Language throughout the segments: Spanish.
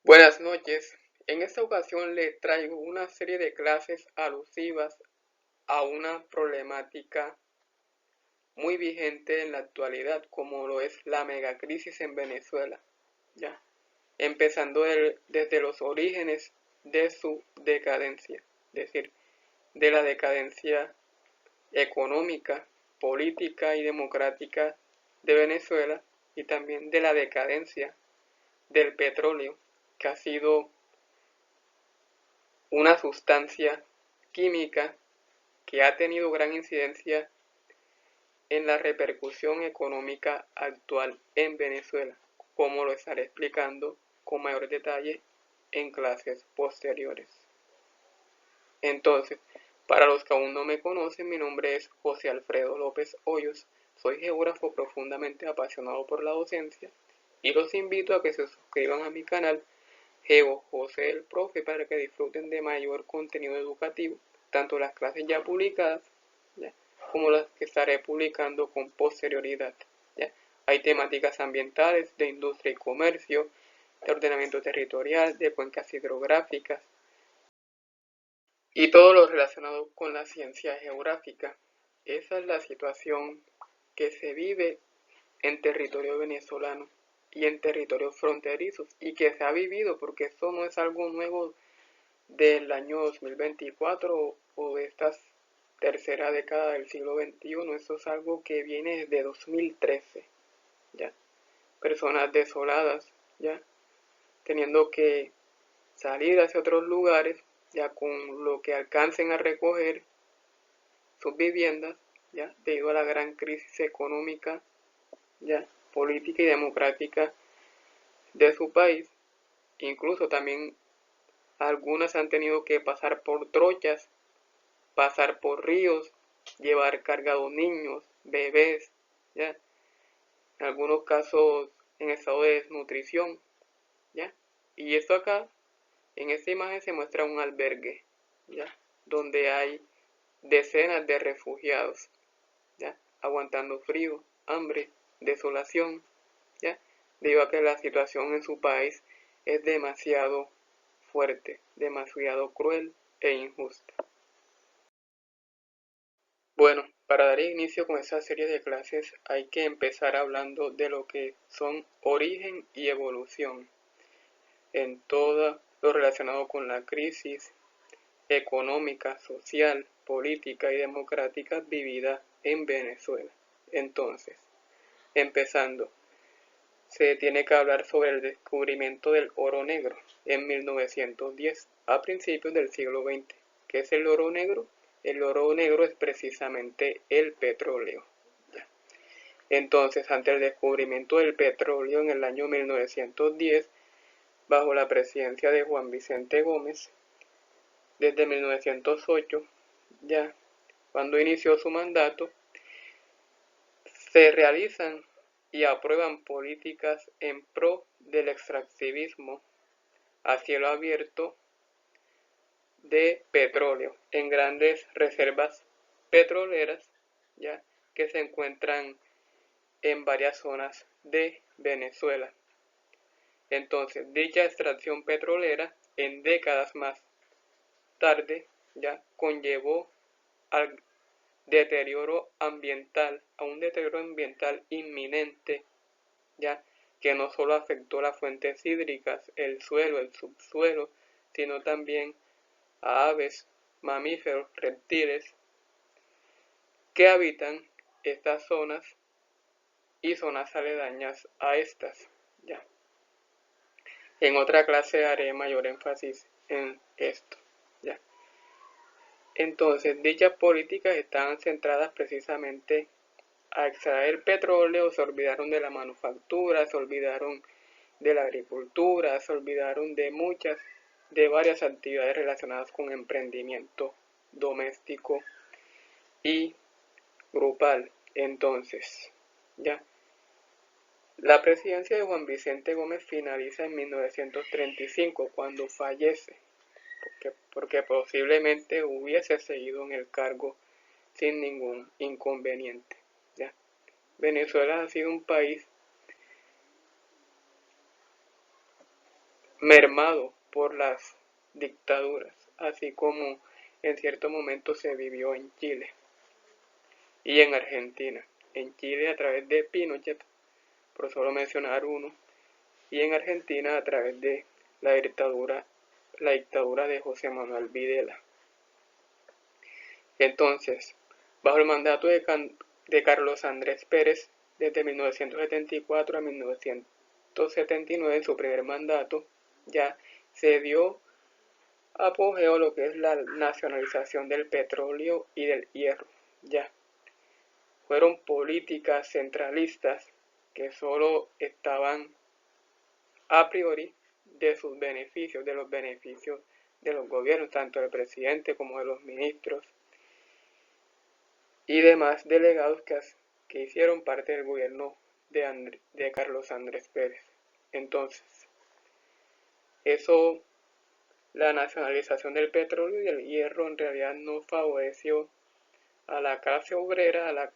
Buenas noches. En esta ocasión le traigo una serie de clases alusivas a una problemática muy vigente en la actualidad, como lo es la megacrisis en Venezuela, ¿ya? Empezando desde los orígenes de su decadencia, es decir, de la decadencia económica, política y democrática de Venezuela, y también de la decadencia del petróleo, que ha sido una sustancia química que ha tenido gran incidencia en la repercusión económica actual en Venezuela, como lo estaré explicando con mayor detalle en clases posteriores. Entonces, para los que aún no me conocen, mi nombre es José Alfredo López Hoyos, soy geógrafo profundamente apasionado por la docencia y los invito a que se suscriban a mi canal Geo José el Profe para que disfruten de mayor contenido educativo, tanto las clases ya publicadas, ¿ya?, como las que estaré publicando con posterioridad, ¿ya? Hay temáticas ambientales, de industria y comercio, de ordenamiento territorial, de cuencas hidrográficas y todo lo relacionado con la ciencia geográfica. Esa es la situación que se vive en territorio venezolano y en territorios fronterizos, y que se ha vivido, porque esto no es algo nuevo del año 2024 o de esta tercera década del siglo XXI. Esto es algo que viene desde 2013, ¿ya? Personas desoladas, ¿ya?, teniendo que salir hacia otros lugares, ya con lo que alcancen a recoger sus viviendas, ¿ya?, debido a la gran crisis económica, ¿ya?, política y democrática de su país. Incluso también algunas han tenido que pasar por trochas, pasar por ríos, llevar cargados niños, bebés, ¿ya?, en algunos casos en estado de desnutrición, ¿ya? Y esto acá, en esta imagen se muestra un albergue, ¿ya?, donde hay decenas de refugiados, ¿ya?, aguantando frío, hambre, desolación, ¿ya?, debido a que la situación en su país es demasiado fuerte, demasiado cruel e injusta. Bueno, para dar inicio con esta serie de clases hay que empezar hablando de lo que son origen y evolución en todo lo relacionado con la crisis económica, social, política y democrática vivida en Venezuela. Entonces, empezando, se tiene que hablar sobre el descubrimiento del oro negro en 1910, a principios del siglo XX. ¿Qué es el oro negro? El oro negro es precisamente el petróleo. Entonces, ante el descubrimiento del petróleo en el año 1910, bajo la presidencia de Juan Vicente Gómez, desde 1908, ya cuando inició su mandato, se realizan y aprueban políticas en pro del extractivismo a cielo abierto de petróleo en grandes reservas petroleras, ya que se encuentran en varias zonas de Venezuela. Entonces, dicha extracción petrolera en décadas más tarde ya conllevó al deterioro ambiental, a un deterioro ambiental inminente, ya que no solo afectó las fuentes hídricas, el suelo, el subsuelo, sino también a aves, mamíferos, reptiles que habitan estas zonas y zonas aledañas a estas, ya. En otra clase haré mayor énfasis en esto, ya. Entonces, dichas políticas estaban centradas precisamente a extraer petróleo. Se olvidaron de la manufactura, se olvidaron de la agricultura, se olvidaron de varias actividades relacionadas con emprendimiento doméstico y grupal. Entonces, ya, la presidencia de Juan Vicente Gómez finaliza en 1935, cuando fallece, porque posiblemente hubiese seguido en el cargo sin ningún inconveniente, ¿ya? Venezuela ha sido un país mermado por las dictaduras, así como en cierto momento se vivió en Chile y en Argentina. En Chile a través de Pinochet, por solo mencionar uno, y en Argentina a través de la dictadura de José Manuel Videla. Entonces, bajo el mandato de Carlos Andrés Pérez, desde 1974 a 1979, en su primer mandato, ya se dio apogeo a lo que es la nacionalización del petróleo y del hierro. Ya fueron políticas centralistas que solo estaban a priori de sus beneficios, de los beneficios de los gobiernos, tanto del presidente como de los ministros y demás delegados que hicieron parte del gobierno de Carlos Andrés Pérez. Entonces, la nacionalización del petróleo y del hierro en realidad no favoreció a la clase obrera, a las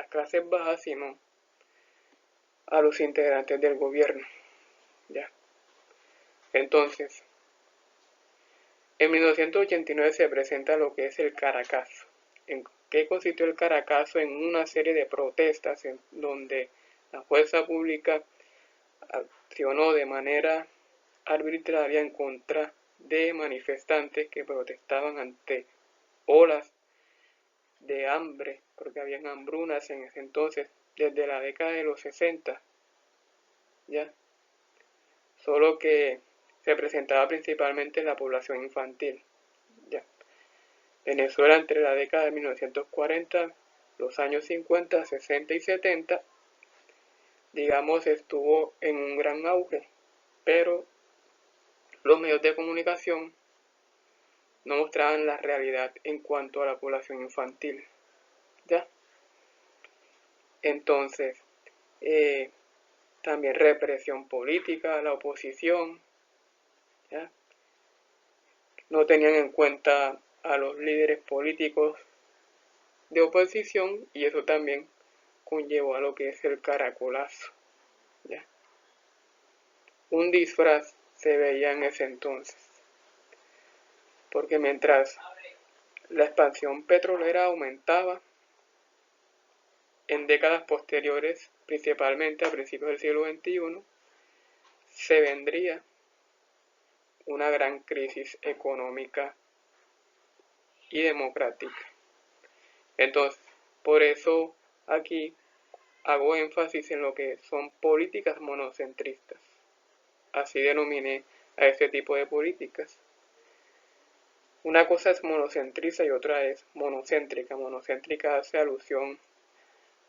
clases bajas, sino a los integrantes del gobierno. ¿Ya? Entonces, en 1989 se presenta lo que es el Caracazo. ¿En qué consistió el Caracazo? En una serie de protestas en donde la fuerza pública accionó de manera arbitraria en contra de manifestantes que protestaban ante olas de hambre, porque habían hambrunas en ese entonces, desde la década de los 60, ¿ya? Solo que se presentaba principalmente en la población infantil, ¿ya? Venezuela entre la década de 1940, los años 50, 60 y 70, digamos, estuvo en un gran auge, pero los medios de comunicación no mostraban la realidad en cuanto a la población infantil, ¿ya? Entonces, también represión política, la oposición, ¿ya? No tenían en cuenta a los líderes políticos de oposición y eso también conllevó a lo que es el caracolazo, ¿ya? Un disfraz se veía en ese entonces, porque mientras la expansión petrolera aumentaba, en décadas posteriores, principalmente a principios del siglo XXI, se vendría una gran crisis económica y democrática. Entonces, por eso aquí hago énfasis en lo que son políticas monocentristas. Así denominé a este tipo de políticas. Una cosa es monocentrista y otra es monocéntrica. Monocéntrica hace alusión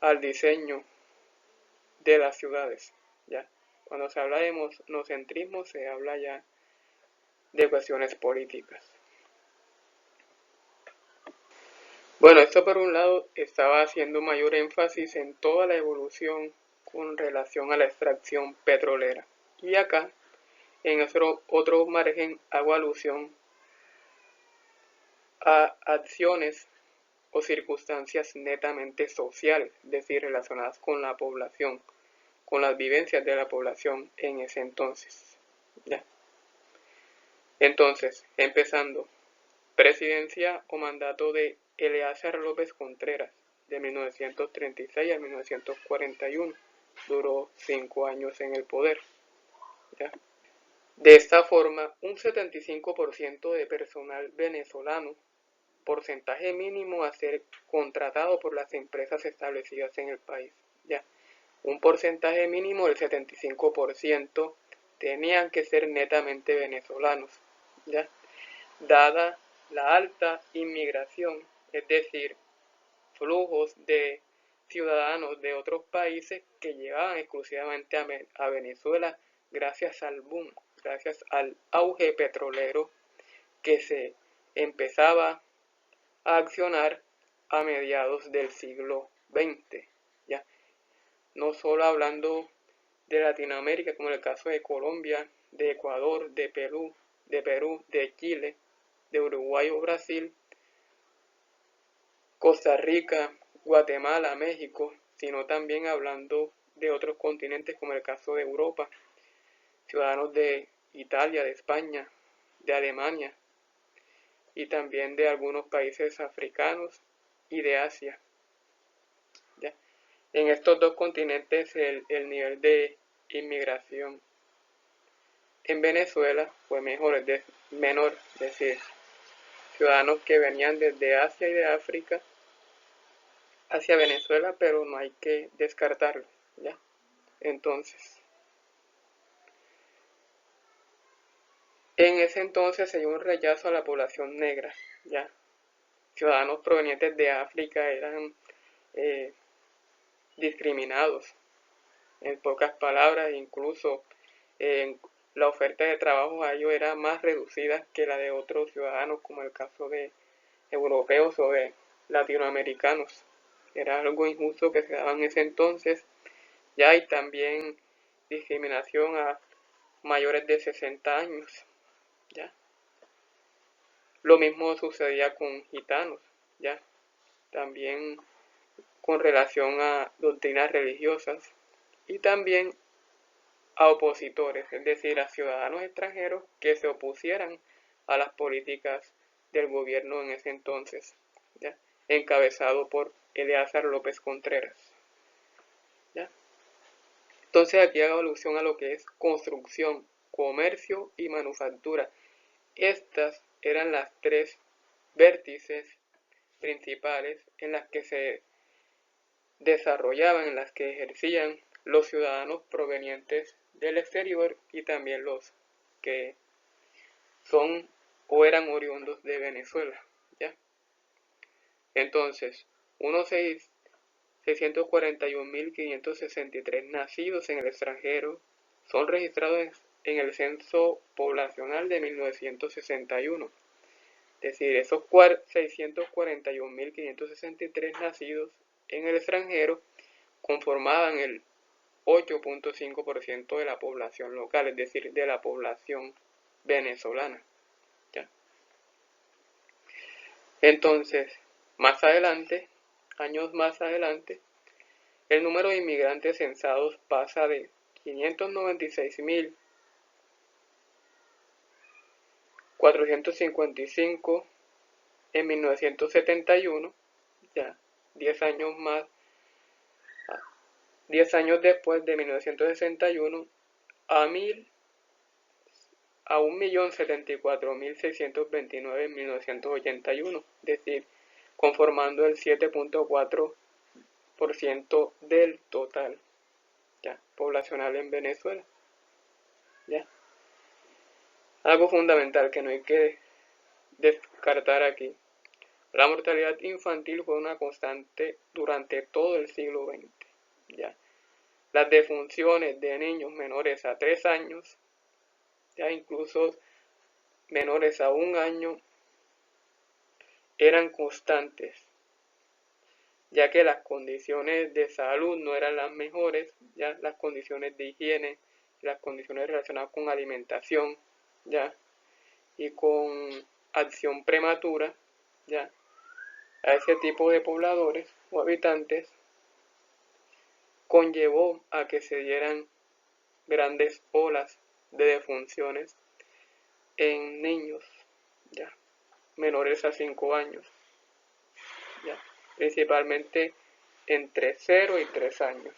al diseño de las ciudades, ¿ya? Cuando se habla de monocentrismo se habla ya de cuestiones políticas. Bueno, esto por un lado estaba haciendo mayor énfasis en toda la evolución con relación a la extracción petrolera. Y acá, en otro margen, hago alusión a acciones o circunstancias netamente sociales, es decir, relacionadas con la población, con las vivencias de la población en ese entonces. ¿Ya? Entonces, empezando, presidencia o mandato de Eleazar López Contreras, de 1936 a 1941. Duró 5 años en el poder. ¿Ya? De esta forma, un 75% de personal venezolano, porcentaje mínimo a ser contratado por las empresas establecidas en el país. ¿Ya? Un porcentaje mínimo del 75% tenían que ser netamente venezolanos. ¿Ya? Dada la alta inmigración, es decir, flujos de ciudadanos de otros países que llegaban exclusivamente a Venezuela gracias al boom, gracias al auge petrolero que se empezaba a accionar a mediados del siglo XX. ¿Ya? No solo hablando de Latinoamérica, como en el caso de Colombia, de Ecuador, de Perú, de Chile, de Uruguay o Brasil, Costa Rica, Guatemala, México, sino también hablando de otros continentes como el caso de Europa, ciudadanos de Italia, de España, de Alemania y también de algunos países africanos y de Asia. ¿Ya? En estos dos continentes el nivel de inmigración en Venezuela fue menor, es decir, ciudadanos que venían desde Asia y de África hacia Venezuela, pero no hay que descartarlo, ¿ya? Entonces, en ese entonces se dio un rechazo a la población negra, ¿ya? Ciudadanos provenientes de África eran discriminados, en pocas palabras, incluso la oferta de trabajo a ellos era más reducida que la de otros ciudadanos, como el caso de europeos o de latinoamericanos. Era algo injusto que se daba en ese entonces. Ya hay también discriminación a mayores de 60 años. ¿Ya? Lo mismo sucedía con gitanos, ¿ya? También con relación a doctrinas religiosas y también a opositores, es decir, a ciudadanos extranjeros que se opusieran a las políticas del gobierno en ese entonces, ¿ya? Encabezado por Eleazar López Contreras. ¿Ya? Entonces aquí hago alusión a lo que es construcción, comercio y manufactura. Estas eran las tres vértices principales en las que se desarrollaban, en las que ejercían los ciudadanos provenientes del exterior y también los que son o eran oriundos de Venezuela, ¿ya? Entonces, unos 641.563 nacidos en el extranjero son registrados en el censo poblacional de 1961. Es decir, esos 641.563 nacidos en el extranjero conformaban el 8.5% de la población local, es decir, de la población venezolana. ¿Ya? Entonces, más adelante, años más adelante, el número de inmigrantes censados pasa de 596.455 en 1971, ya 10 años más, 10 años después de 1961, a 1.074.629 en 1981, es decir, conformando el 7.4% del total, ¿ya?, poblacional en Venezuela. ¿Ya? Algo fundamental que no hay que descartar aquí: la mortalidad infantil fue una constante durante todo el siglo XX. ¿Ya? Las defunciones de niños menores a 3 años, ya incluso menores a 1 año, eran constantes, ya que las condiciones de salud no eran las mejores, ya las condiciones de higiene, las condiciones relacionadas con alimentación, ya, y con acción prematura, ya, a ese tipo de pobladores o habitantes conllevó a que se dieran grandes olas de defunciones en niños, ya, menores a 5 años, ya, principalmente entre 0 y 3 años.